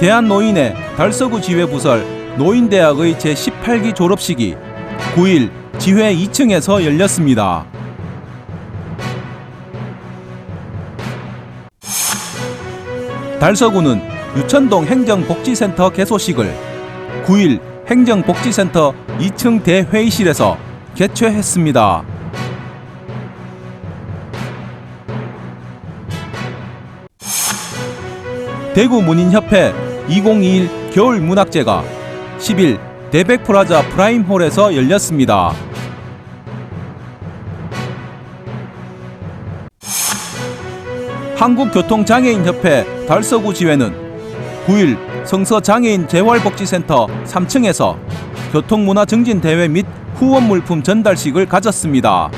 대한노인의 달서구 지회 부설 노인대학의 제18기 졸업식이 9일 지회 2층에서 열렸습니다. 달서구는 유천동 행정복지센터 개소식을 9일 행정복지센터 2층 대회의실에서 개최했습니다. 대구문인협회 2021 겨울문학제가 10일 대백프라자 프라임홀에서 열렸습니다. 한국교통장애인협회 달서구 지회는 9일 성서장애인 재활복지센터 3층에서 교통문화증진대회 및 후원물품 전달식을 가졌습니다.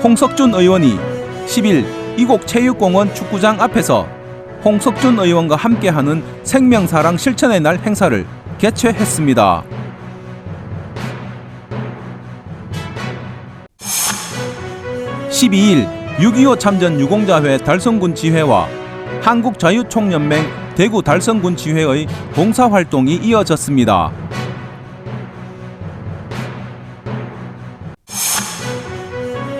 홍석준 의원이 10일 이곡체육공원 축구장 앞에서 홍석준 의원과 함께하는 생명사랑 실천의 날 행사를 개최했습니다. (12일) 6.25 참전 유공자회 달성군 지회와 한국자유총연맹 대구 달성군 지회의 봉사활동이 이어졌습니다.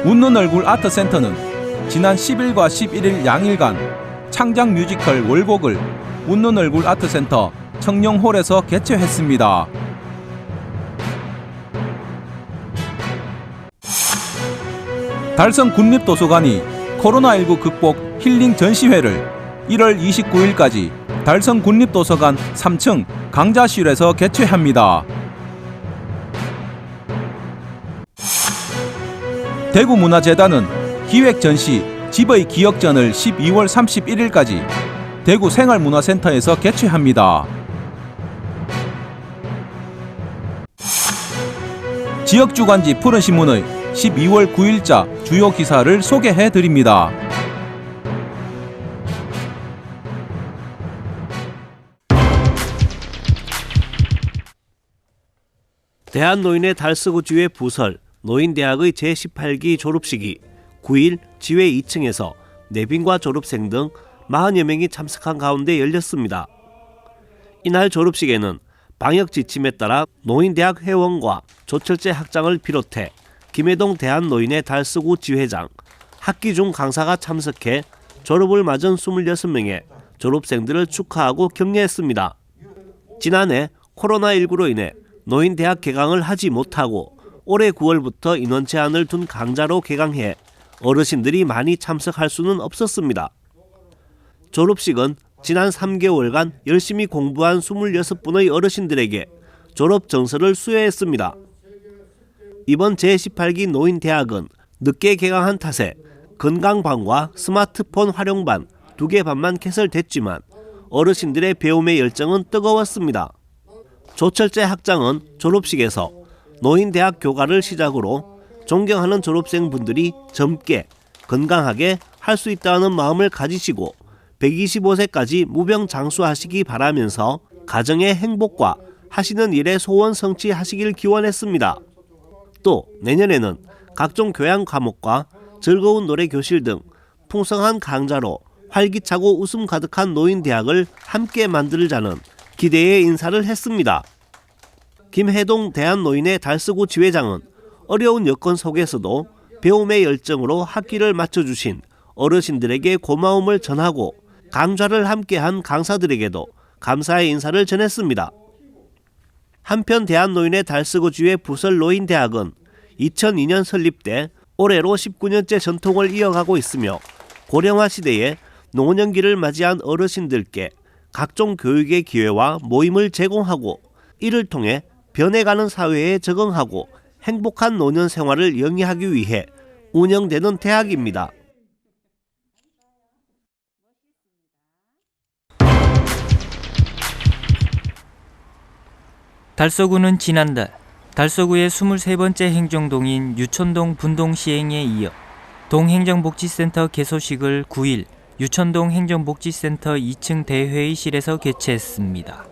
웃는 얼굴 아트센터는 지난 10일과 11일 양일간 창작 뮤지컬 월곡을 웃는 얼굴 아트센터 청룡홀에서 개최했습니다. 달성 군립도서관이 코로나19 극복 힐링 전시회를 1월 29일까지 달성 군립도서관 3층 강좌실에서 개최합니다. 대구문화재단은 기획전시 집의 기억전을 12월 31일까지 대구 생활문화센터에서 개최합니다. 지역주간지 푸른신문의 12월 9일자 주요 기사를 소개해드립니다. 대한노인의 달서구 지회 부설 노인대학의 제18기 졸업식이 9일 지회 2층에서 내빈과 졸업생 등 40여 명이 참석한 가운데 열렸습니다. 이날 졸업식에는 방역 지침에 따라 노인대학 회원과 조철재 학장을 비롯해 김해동 대한노인의 달서구 지회장, 학기 중 강사가 참석해 졸업을 맞은 26명의 졸업생들을 축하하고 격려했습니다. 지난해 코로나19로 인해 노인대학 개강을 하지 못하고 올해 9월부터 인원 제한을 둔 강좌로 개강해 어르신들이 많이 참석할 수는 없었습니다. 졸업식은 지난 3개월간 열심히 공부한 26분의 어르신들에게 졸업 정서를 수여했습니다. 이번 제18기 노인대학은 늦게 개강한 탓에 건강반과 스마트폰 활용반 2개 반만 개설됐지만 어르신들의 배움의 열정은 뜨거웠습니다. 조철재 학장은 졸업식에서 노인대학 교과를 시작으로 존경하는 졸업생분들이 젊게 건강하게 할 수 있다는 마음을 가지시고 125세까지 무병장수하시기 바라면서 가정의 행복과 하시는 일의 소원 성취하시길 기원했습니다. 또 내년에는 각종 교양 과목과 즐거운 노래 교실 등 풍성한 강좌로 활기차고 웃음 가득한 노인대학을 함께 만들자는 기대의 인사를 했습니다. 김해동 대한노인의 달서구 지회장은 어려운 여건 속에서도 배움의 열정으로 학기를 마쳐주신 어르신들에게 고마움을 전하고 강좌를 함께한 강사들에게도 감사의 인사를 전했습니다. 한편 대한노인의 달서구 지회 부설 노인대학은 2002년 설립돼 올해로 19년째 전통을 이어가고 있으며 고령화 시대에 노년기를 맞이한 어르신들께 각종 교육의 기회와 모임을 제공하고 이를 통해 변해가는 사회에 적응하고 행복한 노년 생활을 영위하기 위해 운영되는 대학입니다. 달서구는 지난달 달서구의 23번째 행정동인 유천동 분동 시행에 이어 동행정복지센터 개소식을 9일 유천동 행정복지센터 2층 대회의실에서 개최했습니다.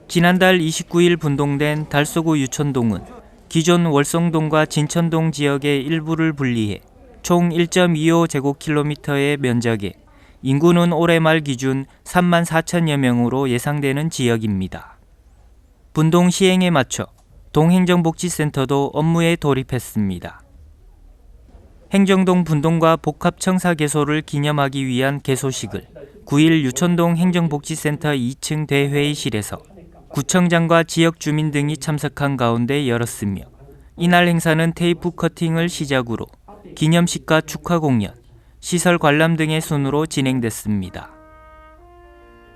지난달 29일 분동된 달서구 유천동은 기존 월성동과 진천동 지역의 일부를 분리해 총 1.25제곱킬로미터의 면적에 인구는 올해 말 기준 3만 4천여 명으로 예상되는 지역입니다. 분동 시행에 맞춰 동행정복지센터도 업무에 돌입했습니다. 행정동 분동과 복합청사 개소를 기념하기 위한 개소식을 9일 유천동 행정복지센터 2층 대회의실에서 구청장과 지역 주민 등이 참석한 가운데 열었으며 이날 행사는 테이프 커팅을 시작으로 기념식과 축하 공연, 시설 관람 등의 순으로 진행됐습니다.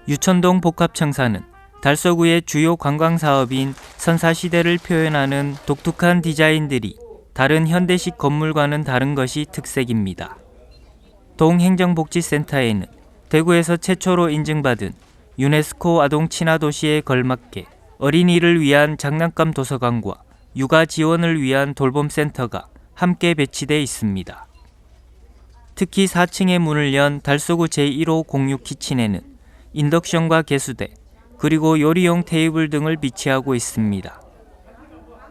유천동 복합청사는 달서구의 주요 관광사업인 선사시대를 표현하는 독특한 디자인들이 다른 현대식 건물과는 다른 것이 특색입니다. 동행정복지센터에는 대구에서 최초로 인증받은 유네스코 아동 친화도시에 걸맞게 어린이를 위한 장난감 도서관과 육아 지원을 위한 돌봄센터가 함께 배치돼 있습니다. 특히 4층의 문을 연 달서구 제1호 공육 키친에는 인덕션과 개수대, 그리고 요리용 테이블 등을 비치하고 있습니다.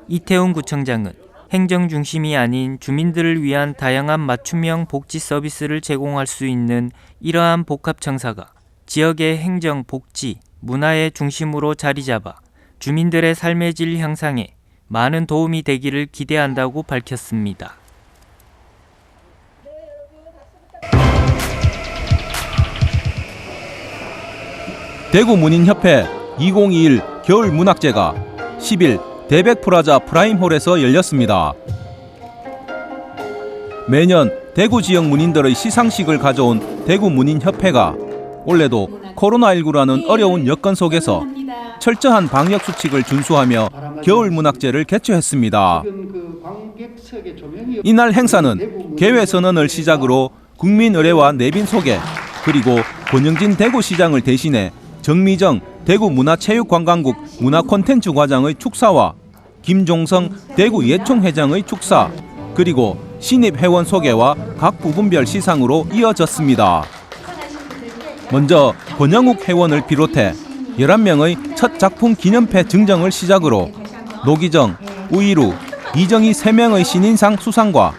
이태훈 구청장은 행정 중심이 아닌 주민들을 위한 다양한 맞춤형 복지 서비스를 제공할 수 있는 이러한 복합청사가 지역의 행정, 복지, 문화의 중심으로 자리 잡아 주민들의 삶의 질 향상에 많은 도움이 되기를 기대한다고 밝혔습니다. 대구문인협회 2021 겨울문학제가 10일 대백프라자 프라임홀에서 열렸습니다. 매년 대구 지역 문인들의 시상식을 가져온 대구문인협회가 올해도 코로나19라는 어려운 여건 속에서 철저한 방역 수칙을 준수하며 겨울문학제를 개최했습니다. 이날 행사는 개회선언을 시작으로 국민 의례와 내빈 소개, 그리고 권영진 대구시장을 대신해 정미정 대구문화체육관광국 문화콘텐츠 과장의 축사와 김종성 대구예총회장의 축사, 그리고 신입회원 소개와 각 부분별 시상으로 이어졌습니다. 먼저 권영욱 회원을 비롯해 11명의 첫 작품 기념패 증정을 시작으로 노기정, 우이루, 이정희 3명의 신인상 수상과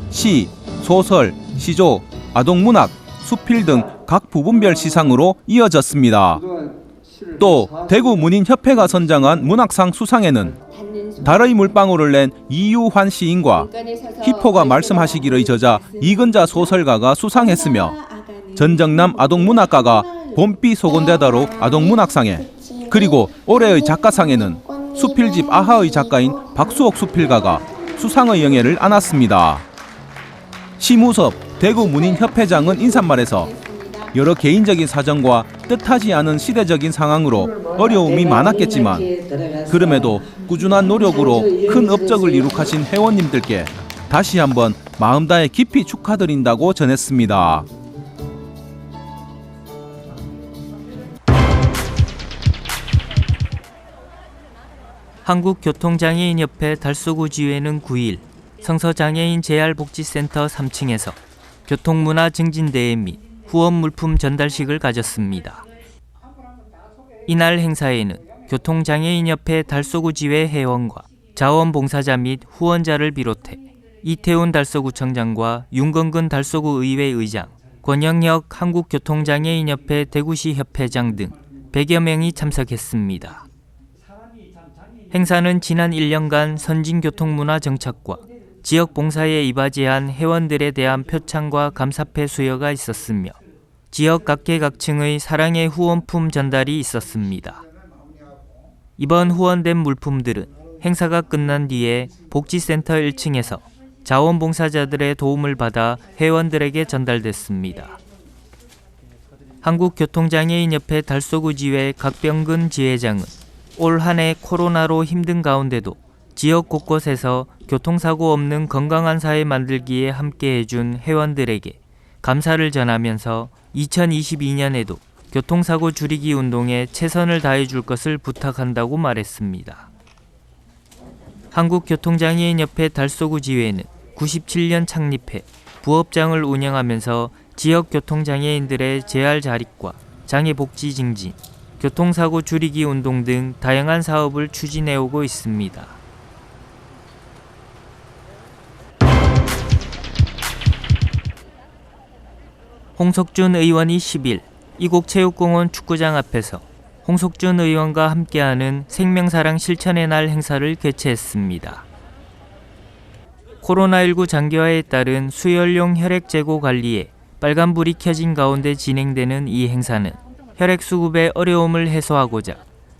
시, 소설, 시조, 아동문학, 수필 등 각 부분별 시상으로 이어졌습니다. 또 대구문인협회가 선정한 문학상 수상에는 달의 물방울을 낸 이유환 시인과 희포가 말씀하시기의 저자 이근자 소설가가 수상했으며 전정남 아동문학가가 봄비 소곤대다로 아동문학상에, 그리고 올해의 작가상에는 수필집 아하의 작가인 박수옥 수필가가 수상의 영예를 안았습니다. 심우섭 대구문인협회장은 인사말에서 여러 개인적인 사정과 뜻하지 않은 시대적인 상황으로 어려움이 많았겠지만 그럼에도 꾸준한 노력으로 큰 업적을 이룩하신 회원님들께 다시 한번 마음 다해 깊이 축하드린다고 전했습니다. 한국교통장애인협회 달서구 지회는 9일 성서장애인 재활복지센터 3층에서 교통문화 증진대회 및 후원 물품 전달식을 가졌습니다. 이날 행사에는 교통장애인협회 달서구 지회 회원과 자원봉사자 및 후원자를 비롯해 이태훈 달서구청장과 윤건근 달서구 의회 의장, 권영혁 한국교통장애인협회 대구시 협회장 등 100여 명이 참석했습니다. 행사는 지난 1년간 선진교통문화 정착과 지역 봉사에 이바지한 회원들에 대한 표창과 감사패 수여가 있었으며 지역 각계각층의 사랑의 후원품 전달이 있었습니다. 이번 후원된 물품들은 행사가 끝난 뒤에 복지센터 1층에서 자원봉사자들의 도움을 받아 회원들에게 전달됐습니다. 한국교통장애인협회 달서구 지회 각병근 지회장은 올 한 해 코로나로 힘든 가운데도 지역 곳곳에서 교통사고 없는 건강한 사회 만들기에 함께해준 회원들에게 감사를 전하면서 2022년에도 교통사고 줄이기 운동에 최선을 다해줄 것을 부탁한다고 말했습니다. 한국교통장애인협회 달서구 지회는 97년 창립해 부업장을 운영하면서 지역 교통장애인들의 재활 자립과 장애복지 증진, 교통사고 줄이기 운동 등 다양한 사업을 추진해오고 있습니다. 홍석준 의원이 10일 이곡체육공원 축구장 앞에서 홍석준 의원과 함께하는 생명사랑 실천의 날 행사를 개최했습니다. 코로나19 장기화에 따른 수혈용 혈액 재고 관리에 빨간불이 켜진 가운데 진행되는 이 행사는 혈액 수급의 어려움을 해소하고자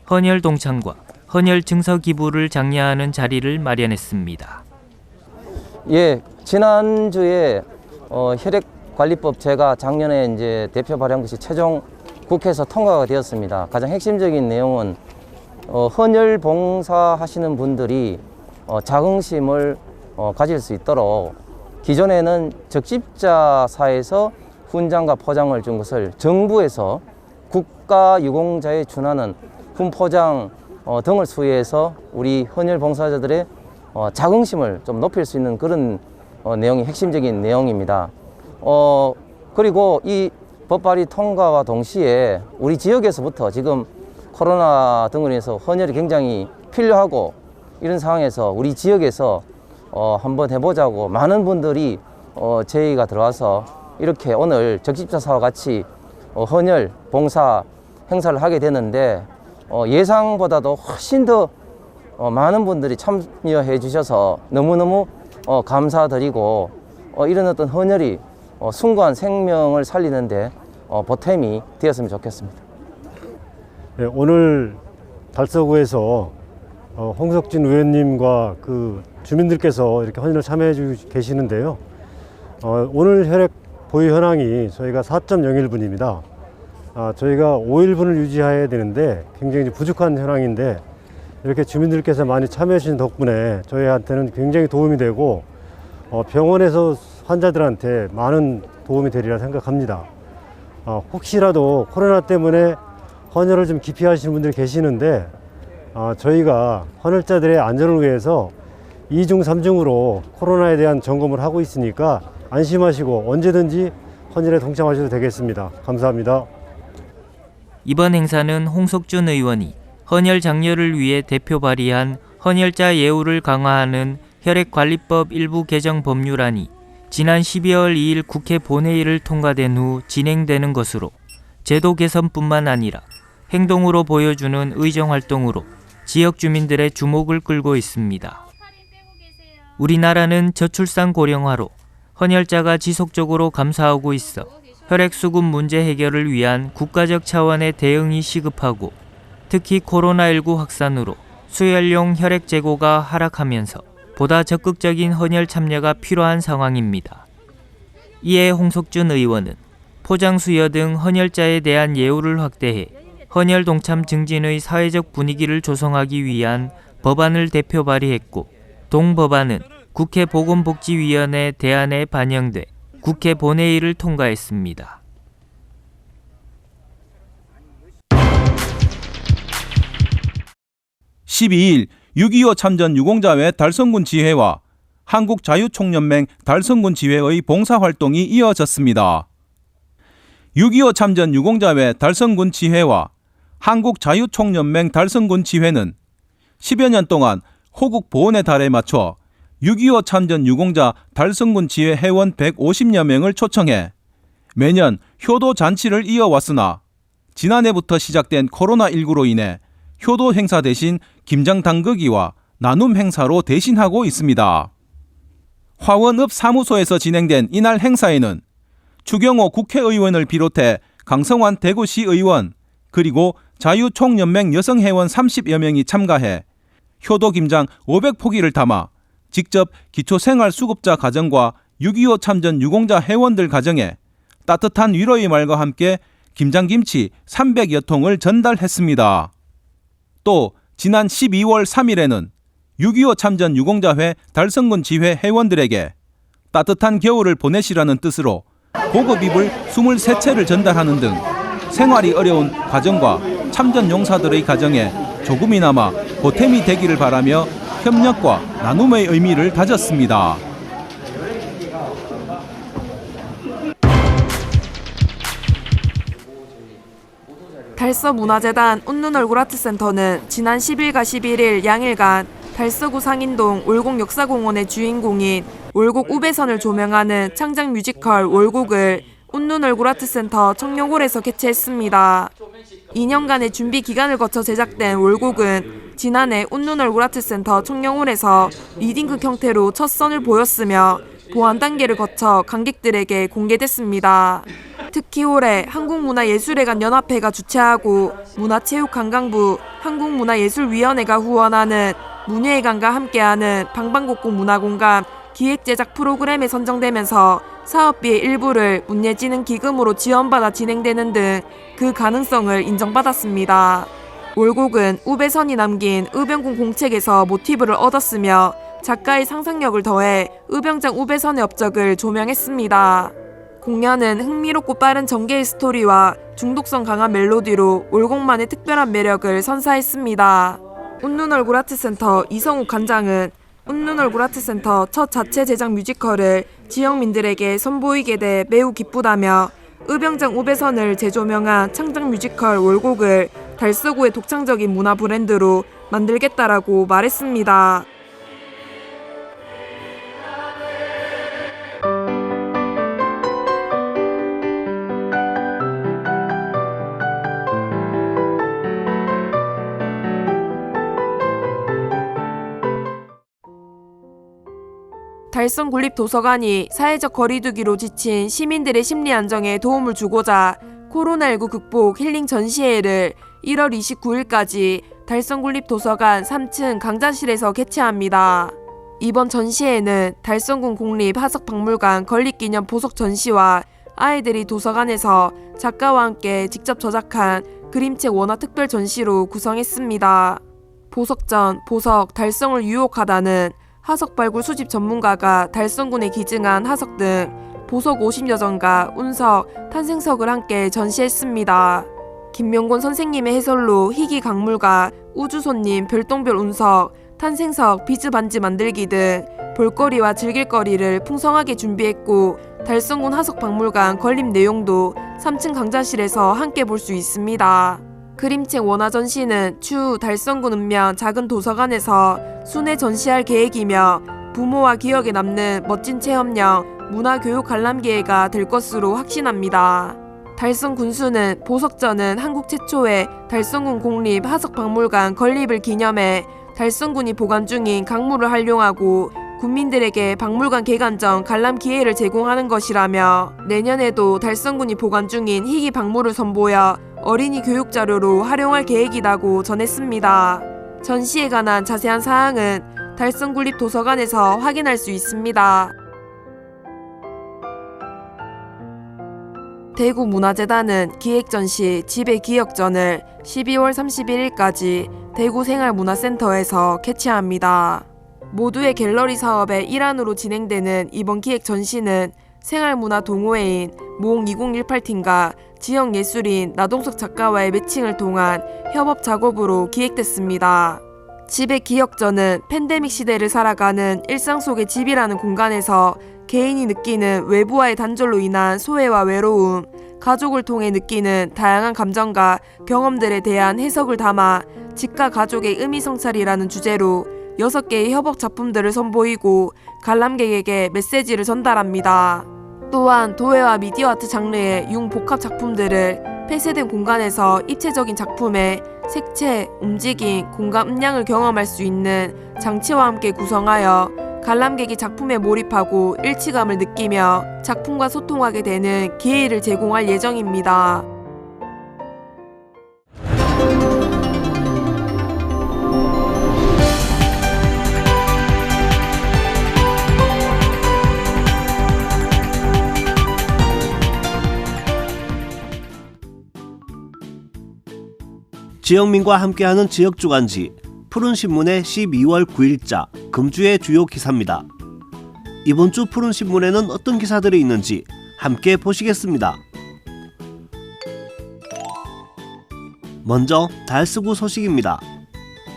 헌혈 동참과 헌혈 증서 기부를 장려하는 자리를 마련했습니다. 예, 지난주에 혈액관리법 제가 작년에 이제 대표 발의한 것이 최종 국회에서 통과가 되었습니다. 가장 핵심적인 내용은 헌혈 봉사하시는 분들이 자긍심을 가질 수 있도록 기존에는 적십자사에서 훈장과 포장을 준 것을 정부에서 국가유공자에 준하는 훈포장 등을 수여해서 우리 헌혈 봉사자들의 자긍심을 좀 높일 수 있는 그런 내용이 핵심적인 내용입니다. 그리고 이 법 발의 통과와 동시에 우리 지역에서부터 지금 코로나 등으로 인해서 헌혈이 굉장히 필요하고 이런 상황에서 우리 지역에서 한번 해보자고 많은 분들이 제의가 들어와서 이렇게 오늘 적십자사와 같이 헌혈 봉사 행사를 하게 되는데 예상보다도 훨씬 더 많은 분들이 참여해 주셔서 너무너무 감사드리고 이런 어떤 헌혈이 숭고한 생명을 살리는데 보탬이 되었으면 좋겠습니다. 네, 오늘 달서구에서 홍석준 의원님과 그 주민들께서 이렇게 헌혈을 참여해 주고 계시는데요. 오늘 혈액 보유 현황이 저희가 4.01분입니다. 저희가 5일분을 유지해야 되는데 굉장히 부족한 현황인데 이렇게 주민들께서 많이 참여해 주신 덕분에 저희한테는 굉장히 도움이 되고 병원에서 환자들한테 많은 도움이 되리라 생각합니다. 혹시라도 코로나 때문에 헌혈을 좀 기피하시는 분들이 계시는데 저희가 헌혈자들의 안전을 위해서 2중, 3중으로 코로나에 대한 점검을 하고 있으니까 안심하시고 언제든지 헌혈에 동참하셔도 되겠습니다. 감사합니다. 이번 행사는 홍석준 의원이 헌혈 장려를 위해 대표 발의한 헌혈자 예우를 강화하는 혈액관리법 일부 개정 법률안이 지난 12월 2일 국회 본회의를 통과된 후 진행되는 것으로 제도 개선뿐만 아니라 행동으로 보여주는 의정활동으로 지역 주민들의 주목을 끌고 있습니다. 우리나라는 저출산 고령화로 헌혈자가 지속적으로 감소하고 있어 혈액 수급 문제 해결을 위한 국가적 차원의 대응이 시급하고 특히 코로나19 확산으로 수혈용 혈액 재고가 하락하면서 보다 적극적인 헌혈 참여가 필요한 상황입니다. 이에 홍석준 의원은 포장 수여 등 헌혈자에 대한 예우를 확대해 헌혈 동참 증진의 사회적 분위기를 조성하기 위한 법안을 대표 발의했고 동법안은 국회 보건복지위원회 대안에 반영돼 국회 본회의를 통과했습니다. (12일) 6.25 참전 유공자회 달성군 지회와 한국자유총연맹 달성군 지회의 봉사활동이 이어졌습니다. 6.25 참전 유공자회 달성군 지회와 한국자유총연맹 달성군 지회는 10여 년 동안 호국 보훈의 달에 맞춰 6.25 참전 유공자 달성군 지회 회원 150여 명을 초청해 매년 효도 잔치를 이어왔으나 지난해부터 시작된 코로나19로 인해 효도 행사 대신 김장 담그기와 나눔 행사로 대신하고 있습니다. 화원읍 사무소에서 진행된 이날 행사에는 추경호 국회의원을 비롯해 강성환 대구시 의원 그리고 자유총연맹 여성회원 30여 명이 참가해 효도 김장 500포기를 담아 직접 기초생활수급자 가정과 6.25 참전 유공자 회원들 가정에 따뜻한 위로의 말과 함께 김장김치 300여 통을 전달했습니다. 또 지난 12월 3일에는 6.25 참전 유공자회 달성군 지회 회원들에게 따뜻한 겨울을 보내시라는 뜻으로 고급 이불 23채를 전달하는 등 생활이 어려운 가정과 참전 용사들의 가정에 조금이나마 보탬이 되기를 바라며 협력과 나눔의 의미를 다졌습니다. 달서문화재단 웃눈얼굴아트센터는 지난 10일과 11일 양일간 달서구 상인동 월곡 역사공원의 주인공인 월곡 우배선을 조명하는 창작 뮤지컬 월곡을 웃눈얼굴아트센터 청룡홀에서 개최했습니다. 2년간의 준비 기간을 거쳐 제작된 월곡은 지난해 웃눈얼굴아트센터 청룡홀에서 리딩극 형태로 첫 선을 보였으며 보완 단계를 거쳐 관객들에게 공개됐습니다. 특히 올해 한국문화예술회관 연합회가 주최하고 문화체육관광부 한국문화예술위원회가 후원하는 문예회관과 함께하는 방방곡곡 문화공감 기획제작 프로그램에 선정되면서 사업비의 일부를 문예진흥기금으로 지원받아 진행되는 등 그 가능성을 인정받았습니다. 월곡은 우배선이 남긴 의병군 공책에서 모티브를 얻었으며 작가의 상상력을 더해 의병장 우배선의 업적을 조명했습니다. 공연은 흥미롭고 빠른 전개의 스토리와 중독성 강한 멜로디로 월곡만의 특별한 매력을 선사했습니다. 웃눈얼굴아트센터 이성욱 관장은 웃눈얼굴아트센터 첫 자체 제작 뮤지컬을 지역민들에게 선보이게 돼 매우 기쁘다며 의병장 우배선을 재조명한 창작 뮤지컬 월곡을 달서구의 독창적인 문화 브랜드로 만들겠다라고 말했습니다. 달성군립도서관이 사회적 거리두기로 지친 시민들의 심리 안정에 도움을 주고자 코로나19 극복 힐링 전시회를 1월 29일까지 달성군립도서관 3층 강좌실에서 개최합니다. 이번 전시회는 달성군 국립하석박물관 건립기념 보석 전시와 아이들이 도서관에서 작가와 함께 직접 저작한 그림책 원화 특별 전시로 구성했습니다. 보석전, 보석, 달성을 유혹하다는 하석 발굴 수집 전문가가 달성군에 기증한 하석 등 보석 50여 전과 운석, 탄생석을 함께 전시했습니다. 김명곤 선생님의 해설로 희귀 강물과 우주손님 별똥별 운석, 탄생석 비즈 반지 만들기 등 볼거리와 즐길거리를 풍성하게 준비했고 달성군 하석박물관 건립 내용도 3층 강좌실에서 함께 볼 수 있습니다. 그림책 원화 전시는 추후 달성군 읍면 작은 도서관에서 순회 전시할 계획이며 부모와 기억에 남는 멋진 체험형 문화교육 관람기회가 될 것으로 확신합니다. 달성 군수는 보석전은 한국 최초의 달성군 공립 하석박물관 건립을 기념해 달성군이 보관 중인 강물을 활용하고 국민들에게 박물관 개관 전 관람 기회를 제공하는 것이라며 내년에도 달성군이 보관 중인 희귀 박물을 선보여 어린이 교육 자료로 활용할 계획이라고 전했습니다. 전시에 관한 자세한 사항은 달성군립도서관에서 확인할 수 있습니다. 대구문화재단은 기획전시 집의 기억전을 12월 31일까지 대구생활문화센터에서 개최합니다. 모두의 갤러리 사업의 일환으로 진행되는 이번 기획전시는 생활문화 동호회인 몽 2018팀과 지역예술인 나동석 작가와의 매칭을 통한 협업 작업으로 기획됐습니다. 집의 기억전은 팬데믹 시대를 살아가는 일상 속의 집이라는 공간에서 개인이 느끼는 외부와의 단절로 인한 소외와 외로움, 가족을 통해 느끼는 다양한 감정과 경험들에 대한 해석을 담아 집과 가족의 의미성찰이라는 주제로 6개의 협업 작품들을 선보이고 관람객에게 메시지를 전달합니다. 또한 도예와 미디어 아트 장르의 융복합 작품들을 폐쇄된 공간에서 입체적인 작품의 색채, 움직임, 공간 음량을 경험할 수 있는 장치와 함께 구성하여 관람객이 작품에 몰입하고 일치감을 느끼며 작품과 소통하게 되는 기회를 제공할 예정입니다. 지역민과 함께하는 지역주간지 푸른신문의 12월 9일자 금주의 주요 기사입니다. 이번 주 푸른신문에는 어떤 기사들이 있는지 함께 보시겠습니다. 먼저 달서구 소식입니다.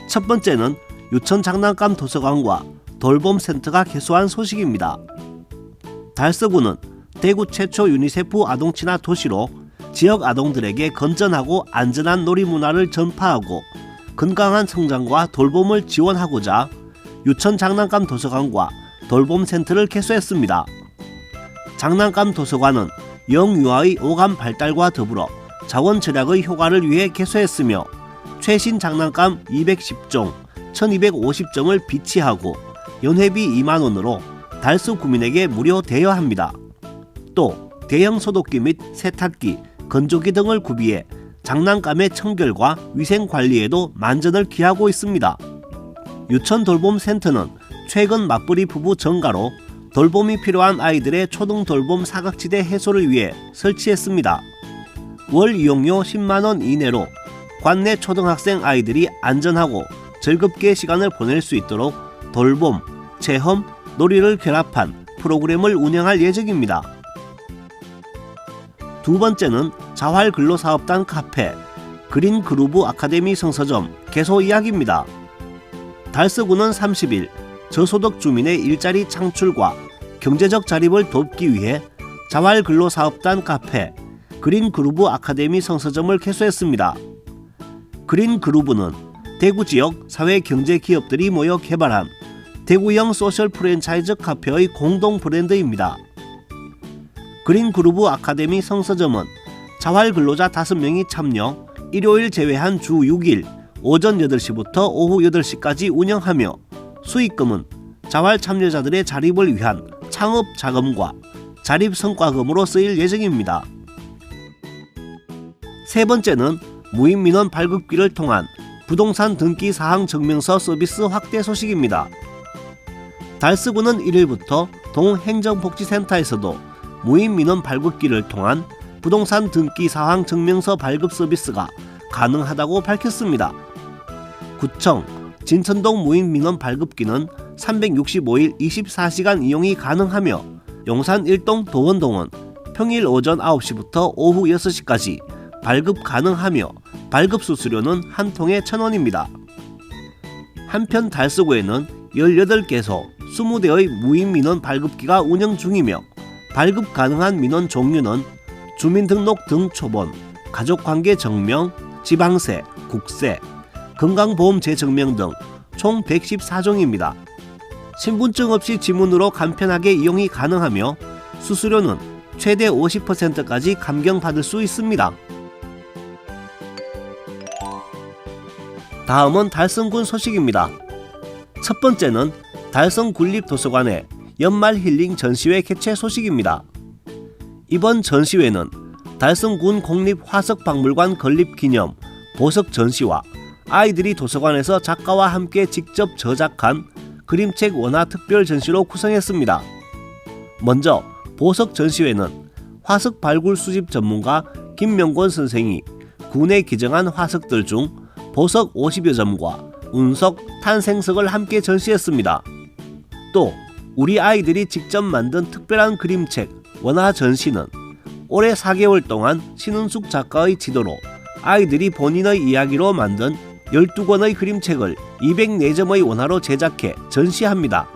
첫 번째는 유천 장난감 도서관과 돌봄센터가 개소한 소식입니다. 달서구는 대구 최초 유니세프 아동친화 도시로 지역 아동들에게 건전하고 안전한 놀이 문화를 전파하고 건강한 성장과 돌봄을 지원하고자 유천 장난감 도서관과 돌봄센터를 개소했습니다. 장난감 도서관은 영유아의 오감 발달과 더불어 자원 절약의 효과를 위해 개소했으며 최신 장난감 210종, 1250점을 비치하고 연회비 2만 원으로 달서 구민에게 무료 대여합니다. 또 대형 소독기 및 세탁기, 건조기 등을 구비해 장난감의 청결과 위생 관리에도 만전을 기하고 있습니다. 유천 돌봄센터는 최근 맞벌이 부부 정가로 돌봄이 필요한 아이들의 초등 돌봄 사각지대 해소를 위해 설치했습니다. 월 이용료 10만 원 이내로 관내 초등학생 아이들이 안전하고 즐겁게 시간을 보낼 수 있도록 돌봄, 체험, 놀이를 결합한 프로그램을 운영할 예정입니다. 두 번째는 자활근로사업단 카페, 그린그루브 아카데미 성서점 개소 이야기입니다. 달서구는 30일 저소득 주민의 일자리 창출과 경제적 자립을 돕기 위해 자활근로사업단 카페, 그린그루브 아카데미 성서점을 개소했습니다. 그린그루브는 대구 지역 사회경제기업들이 모여 개발한 대구형 소셜 프랜차이즈 카페의 공동 브랜드입니다. 그린그루브 아카데미 성서점은 자활근로자 5명이 참여, 일요일 제외한 주 6일 오전 8시부터 오후 8시까지 운영하며 수익금은 자활 참여자들의 자립을 위한 창업 자금과 자립 성과금으로 쓰일 예정입니다. 세 번째는 무인민원 발급기를 통한 부동산 등기 사항 증명서 서비스 확대 소식입니다. 달서구는 1일부터 동행정복지센터에서도 무인민원 발급기를 통한 부동산 등기 사항 증명서 발급 서비스가 가능하다고 밝혔습니다. 구청, 진천동 무인민원 발급기는 365일 24시간 이용이 가능하며 용산 1동 도원동은 평일 오전 9시부터 오후 6시까지 발급 가능하며 발급 수수료는 한 통에 1,000원입니다. 한편 달서구에는 18개소 20대의 무인민원 발급기가 운영 중이며 발급 가능한 민원 종류는 주민등록 등 초본, 가족관계 증명, 지방세, 국세, 건강보험 재증명 등 총 114종입니다. 신분증 없이 지문으로 간편하게 이용이 가능하며 수수료는 최대 50%까지 감경받을 수 있습니다. 다음은 달성군 소식입니다. 첫 번째는 달성군립도서관의 연말 힐링 전시회 개최 소식입니다. 이번 전시회는 달성군 국립화석박물관 건립 기념 보석 전시와 아이들이 도서관에서 작가와 함께 직접 저작한 그림책 원화 특별 전시로 구성했습니다. 먼저 보석 전시회는 화석 발굴 수집 전문가 김명권 선생이 군에 기증한 화석들 중 보석 50여 점과 운석, 탄생석을 함께 전시했습니다. 또 우리 아이들이 직접 만든 특별한 그림책 원화 전시는 올해 4개월 동안 신은숙 작가의 지도로 아이들이 본인의 이야기로 만든 12권의 그림책을 204점의 원화로 제작해 전시합니다.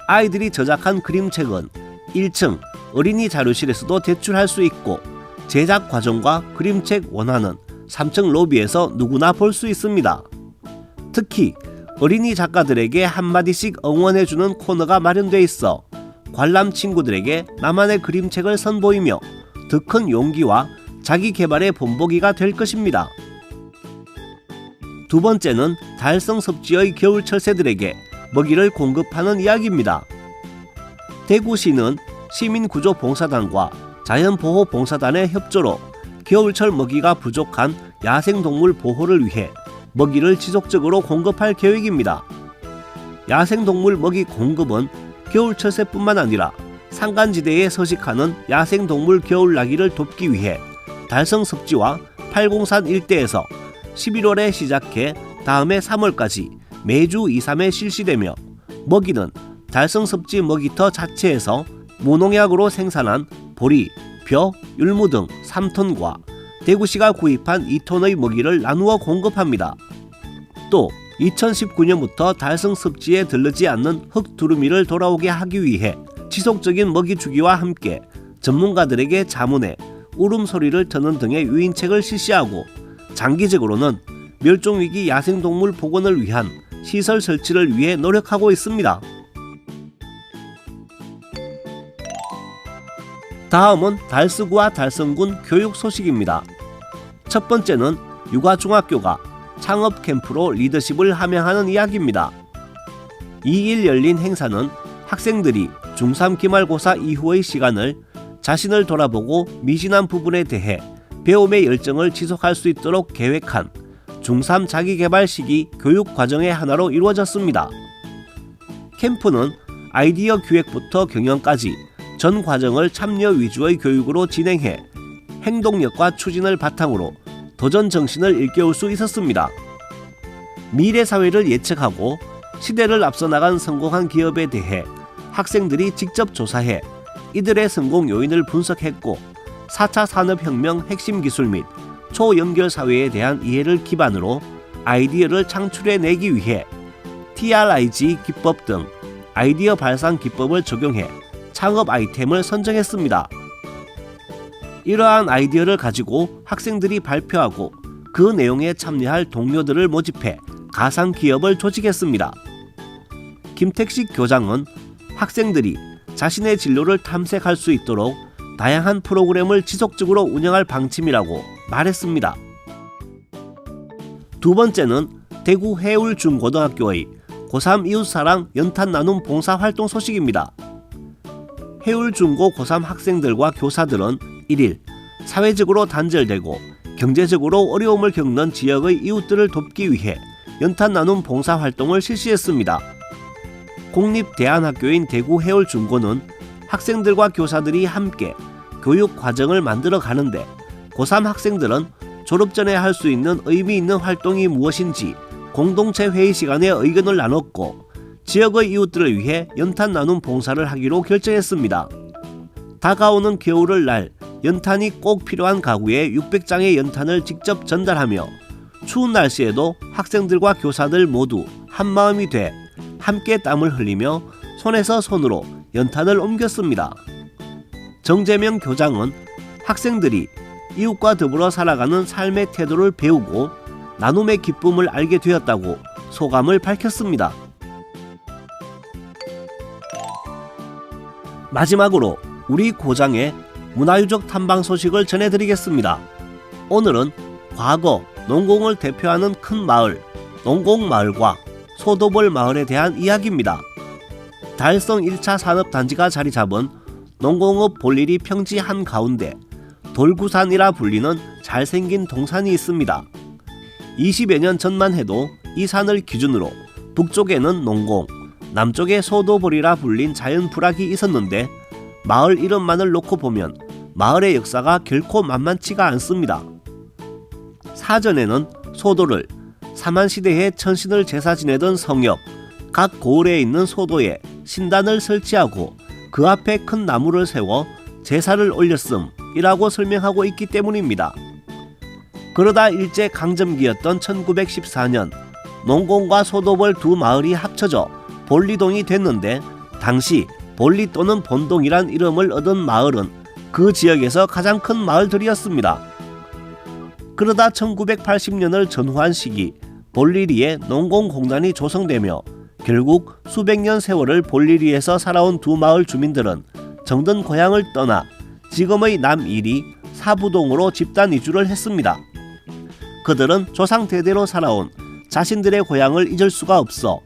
아이들이 제작한 그림책은 1층 어린이 자료실에서도 대출할 수 있고 제작 과정과 그림책 원화는 3층 로비에서 누구나 볼 수 있습니다. 특히 어린이 작가들에게 한마디씩 응원해주는 코너가 마련돼 있어 관람 친구들에게 나만의 그림책을 선보이며 더 큰 용기와 자기 개발의 본보기가 될 것입니다. 두 번째는 달성 섭지의 겨울철 새들에게 먹이를 공급하는 이야기입니다. 대구시는 시민구조봉사단과 자연보호봉사단의 협조로 겨울철 먹이가 부족한 야생동물 보호를 위해 먹이를 지속적으로 공급할 계획입니다. 야생동물 먹이 공급은 겨울철 새뿐만 아니라 산간지대에 서식하는 야생동물 겨울나기를 돕기 위해 달성섭지와 팔공산 일대에서 11월에 시작해 다음해 3월까지 매주 2, 3회 실시되며 먹이는 달성섭지 먹이터 자체에서 무농약으로 생산한 보리, 벼, 율무 등 3톤과 대구시가 구입한 2톤의 먹이를 나누어 공급합니다. 또 2019년부터 달성섭지에 들르지 않는 흑두루미를 돌아오게 하기 위해 지속적인 먹이 주기와 함께 전문가들에게 자문해 울음소리를 트는 등의 유인책을 실시하고 장기적으로는 멸종위기 야생동물 복원을 위한 시설 설치를 위해 노력하고 있습니다. 다음은 달서구와 달성군 교육 소식입니다. 첫 번째는 육아중학교가 창업 캠프로 리더십을 함양하는 이야기입니다. 2일 열린 행사는 학생들이 중3 기말고사 이후의 시간을 자신을 돌아보고 미진한 부분에 대해 배움의 열정을 지속할 수 있도록 계획한 중3 자기개발 시기 교육 과정의 하나로 이루어졌습니다. 캠프는 아이디어 기획부터 경영까지 전 과정을 참여 위주의 교육으로 진행해 행동력과 추진을 바탕으로 도전 정신을 일깨울 수 있었습니다. 미래 사회를 예측하고 시대를 앞서 나간 성공한 기업에 대해 학생들이 직접 조사해 이들의 성공 요인을 분석했고 4차 산업혁명 핵심 기술 및 초연결 사회에 대한 이해를 기반으로 아이디어를 창출해내기 위해 TRIG 기법 등 아이디어 발상 기법을 적용해 창업 아이템을 선정했습니다. 이러한 아이디어를 가지고 학생들이 발표하고 그 내용에 참여할 동료들을 모집해 가상 기업을 조직했습니다. 김택식 교장은 학생들이 자신의 진로를 탐색할 수 있도록 다양한 프로그램을 지속적으로 운영할 방침이라고 말했습니다. 두 번째는 대구 해울중고등학교의 고3 이웃사랑 연탄 나눔 봉사활동 소식입니다. 해울중고 고3 학생들과 교사들은 1일 사회적으로 단절되고 경제적으로 어려움을 겪는 지역의 이웃들을 돕기 위해 연탄 나눔 봉사활동을 실시했습니다. 공립대안학교인 대구 해울중고는 학생들과 교사들이 함께 교육 과정을 만들어 가는데 고3 학생들은 졸업 전에 할 수 있는 의미 있는 활동이 무엇인지 공동체 회의 시간에 의견을 나눴고 지역의 이웃들을 위해 연탄 나눔 봉사를 하기로 결정했습니다. 다가오는 겨울을 날 연탄이 꼭 필요한 가구에 600장의 연탄을 직접 전달하며 추운 날씨에도 학생들과 교사들 모두 한마음이 돼 함께 땀을 흘리며 손에서 손으로 연탄을 옮겼습니다. 정재명 교장은 학생들이 이웃과 더불어 살아가는 삶의 태도를 배우고 나눔의 기쁨을 알게 되었다고 소감을 밝혔습니다. 마지막으로 우리 고장의 문화유적 탐방 소식을 전해드리겠습니다. 오늘은 과거 농공을 대표하는 큰 마을 농공마을과 소도벌 마을에 대한 이야기입니다. 달성 1차 산업단지가 자리 잡은 농공업 볼일이 평지 한가운데 돌구산이라 불리는 잘생긴 동산이 있습니다. 20여 년 전만 해도 이 산을 기준으로 북쪽에는 농공, 남쪽에 소도벌이라 불린 자연 불악이 있었는데 마을 이름만을 놓고 보면 마을의 역사가 결코 만만치가 않습니다. 사전에는 소도를 사만시대에 천신을 제사 지내던 성역, 각 고을에 있는 소도에 신단을 설치하고 그 앞에 큰 나무를 세워 제사를 올렸음이라고 설명하고 있기 때문입니다. 그러다 일제 강점기였던 1914년 농공과 소도벌 두 마을이 합쳐져 볼리동이 됐는데 당시 볼리 또는 본동이란 이름을 얻은 마을은 그 지역에서 가장 큰 마을들이었습니다. 그러다 1980년을 전후한 시기 볼리리에 농공공단이 조성되며 결국 수백 년 세월을 볼리리에서 살아온 두 마을 주민들은 정든 고향을 떠나 지금의 남이리 사부동으로 집단 이주를 했습니다. 그들은 조상 대대로 살아온 자신들의 고향을 잊을 수가 없어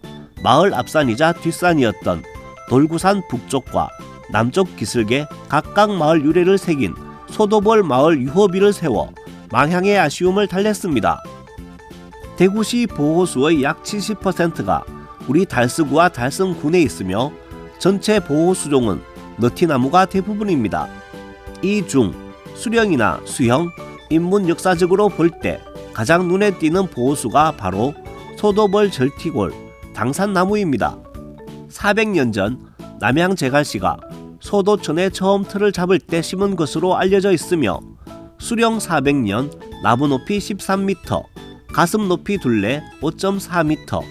마을 앞산이자 뒷산이었던 돌구산 북쪽과 남쪽 기슭에 각각 마을 유래를 새긴 소도벌 마을 유호비를 세워 망향의 아쉬움을 달랬습니다. 대구시 보호수의 약 70%가 우리 달서구와 달성군에 있으며 전체 보호수종은 너티나무가 대부분입니다. 이 중 수령이나 수형, 인문 역사적으로 볼 때 가장 눈에 띄는 보호수가 바로 소도벌 절티골, 당산나무입니다. 400년 전 남양 제갈씨가 소도천에 처음 틀을 잡을 때 심은 것으로 알려져 있으며 수령 400년 나무 높이 13m, 가슴 높이 둘레 5.4m,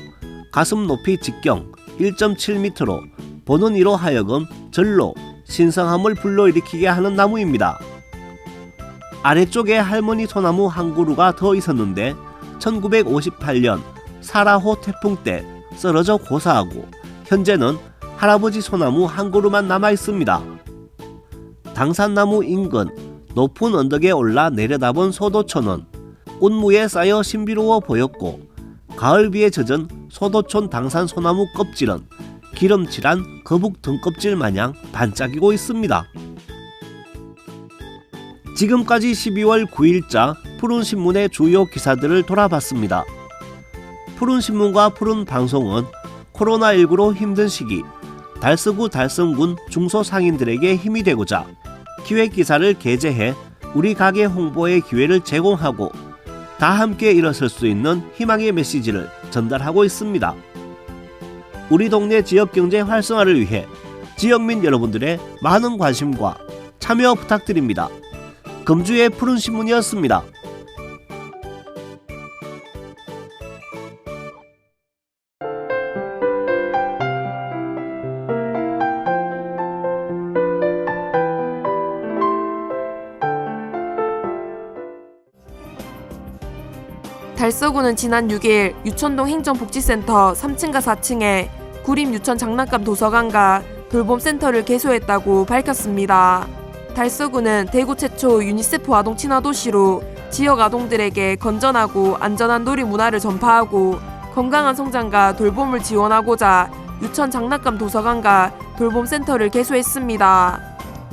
가슴 높이 직경 1.7m로 보는 이로 하여금 절로 신성함을 불러일으키게 하는 나무입니다. 아래쪽에 할머니 소나무 한 그루가 더 있었는데 1958년 4라호 태풍 때 쓰러져 고사하고 현재는 할아버지 소나무 한 그루만 남아 있습니다. 당산나무 인근 높은 언덕에 올라 내려다본 소도촌은 운무에 쌓여 신비로워 보였고 가을비에 젖은 소도촌 당산 소나무 껍질은 기름칠한 거북 등껍질 마냥 반짝이고 있습니다. 지금까지 12월 9일자 푸른신문의 주요 기사들을 돌아봤습니다. 푸른신문과 푸른방송은 코로나19로 힘든 시기 달서구 달성군 중소상인들에게 힘이 되고자 기획기사를 게재해 우리 가게 홍보의 기회를 제공하고 다 함께 일어설 수 있는 희망의 메시지를 전달하고 있습니다. 우리 동네 지역경제 활성화를 위해 지역민 여러분들의 많은 관심과 참여 부탁드립니다. 금주의 푸른신문이었습니다. 달서구는 지난 6일 유천동 행정복지센터 3층과 4층에 구림 유천 장난감 도서관과 돌봄센터를 개소했다고 밝혔습니다. 달서구는 대구 최초 유니세프 아동 친화 도시로 지역 아동들에게 건전하고 안전한 놀이 문화를 전파하고 건강한 성장과 돌봄을 지원하고자 유천 장난감 도서관과 돌봄센터를 개소했습니다.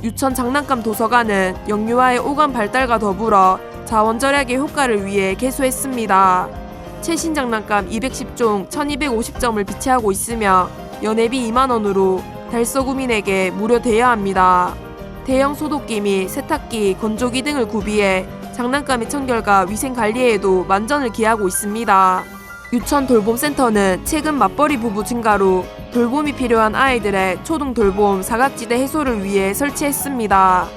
유천 장난감 도서관은 영유아의 오감 발달과 더불어 자원 절약의 효과를 위해 개소했습니다. 최신 장난감 210종 1250점을 비치하고 있으며 연회비 2만원으로 달서구민에게 무료 대여합니다. 대형 소독기 및 세탁기, 건조기 등을 구비해 장난감의 청결과 위생 관리에도 만전을 기하고 있습니다. 유천 돌봄센터는 최근 맞벌이 부부 증가로 돌봄이 필요한 아이들의 초등 돌봄 사각지대 해소를 위해 설치했습니다.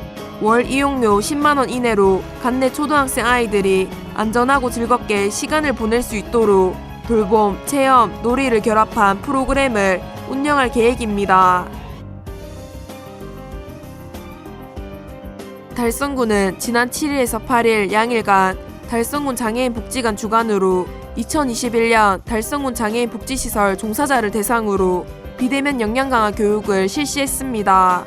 월 이용료 10만원 이내로 간내 초등학생 아이들이 안전하고 즐겁게 시간을 보낼 수 있도록 돌봄, 체험, 놀이를 결합한 프로그램을 운영할 계획입니다. 달성구는 지난 7일에서 8일 양일간 달성군 장애인 복지관 주관으로 2021년 달성군 장애인 복지시설 종사자를 대상으로 비대면 역량 강화 교육을 실시했습니다.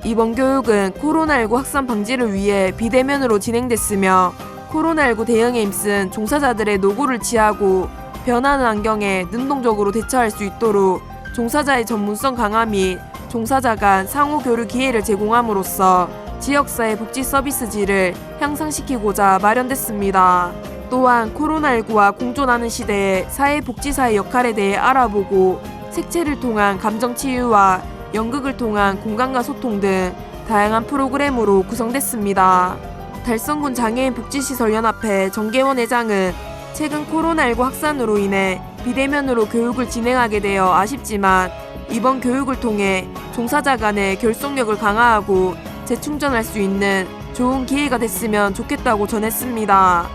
이번 교육은 코로나19 확산 방지를 위해 비대면으로 진행됐으며 코로나19 대응에 힘쓴 종사자들의 노고를 지하고 변하는 환경에 능동적으로 대처할 수 있도록 종사자의 전문성 강화 및 종사자 간 상호 교류 기회를 제공함으로써 지역사회 복지 서비스 질을 향상시키고자 마련됐습니다. 또한 코로나19와 공존하는 시대의 사회복지사의 역할에 대해 알아보고 색채를 통한 감정치유와 연극을 통한 공감과 소통 등 다양한 프로그램으로 구성됐습니다. 달성군 장애인 복지시설연합회 정계원 회장은 최근 코로나19 확산으로 인해 비대면으로 교육을 진행하게 되어 아쉽지만 이번 교육을 통해 종사자 간의 결속력을 강화하고 재충전할 수 있는 좋은 기회가 됐으면 좋겠다고 전했습니다.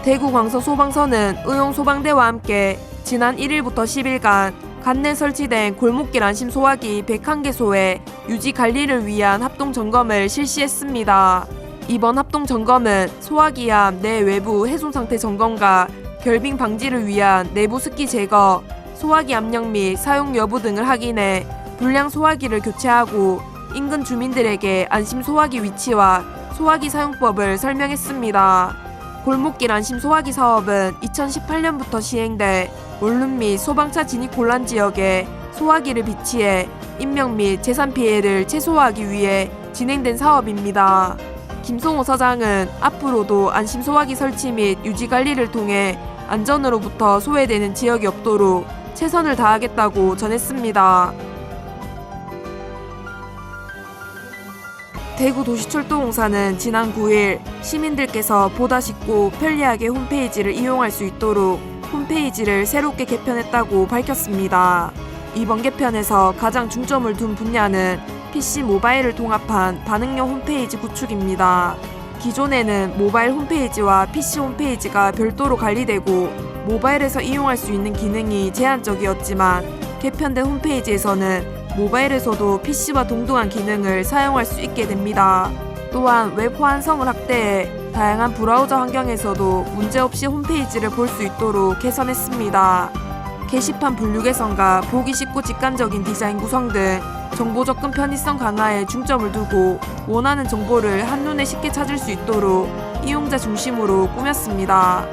대구 광서소방서는 의용소방대와 함께 지난 1일부터 10일간 간내 설치된 골목길 안심소화기 101개소의 유지 관리를 위한 합동점검을 실시했습니다. 이번 합동점검은 소화기 앞 내 외부 훼손 상태 점검과 결빙 방지를 위한 내부 습기 제거, 소화기 압력 및 사용 여부 등을 확인해 불량 소화기를 교체하고 인근 주민들에게 안심 소화기 위치와 소화기 사용법을 설명했습니다. 골목길 안심 소화기 사업은 2018년부터 시행돼 원룸 및 소방차 진입 곤란 지역에 소화기를 비치해 인명 및 재산 피해를 최소화하기 위해 진행된 사업입니다. 김송호 사장은 앞으로도 안심 소화기 설치 및 유지 관리를 통해 안전으로부터 소외되는 지역이 없도록 최선을 다하겠다고 전했습니다. 대구도시철도공사는 지난 9일 시민들께서 보다 쉽고 편리하게 홈페이지를 이용할 수 있도록 홈페이지를 새롭게 개편했다고 밝혔습니다. 이번 개편에서 가장 중점을 둔 분야는 PC 모바일을 통합한 반응형 홈페이지 구축입니다. 기존에는 모바일 홈페이지와 PC 홈페이지가 별도로 관리되고 모바일에서 이용할 수 있는 기능이 제한적이었지만 개편된 홈페이지에서는 모바일에서도 PC와 동등한 기능을 사용할 수 있게 됩니다. 또한 웹 호환성을 확대해 다양한 브라우저 환경에서도 문제없이 홈페이지를 볼 수 있도록 개선했습니다. 게시판 분류 개선과 보기 쉽고 직관적인 디자인 구성 등 정보 접근 편의성 강화에 중점을 두고 원하는 정보를 한눈에 쉽게 찾을 수 있도록 이용자 중심으로 꾸몄습니다.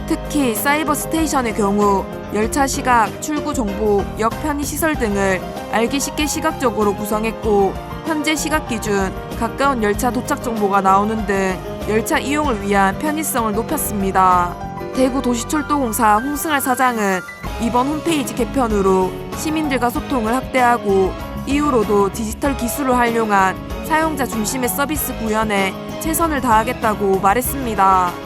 특히 사이버 스테이션의 경우 열차 시각, 출구 정보, 역 편의시설 등을 알기 쉽게 시각적으로 구성했고 현재 시각 기준 가까운 열차 도착 정보가 나오는 등 열차 이용을 위한 편의성을 높였습니다. 대구도시철도공사 홍승할 사장은 이번 홈페이지 개편으로 시민들과 소통을 확대하고 이후로도 디지털 기술을 활용한 사용자 중심의 서비스 구현에 최선을 다하겠다고 말했습니다.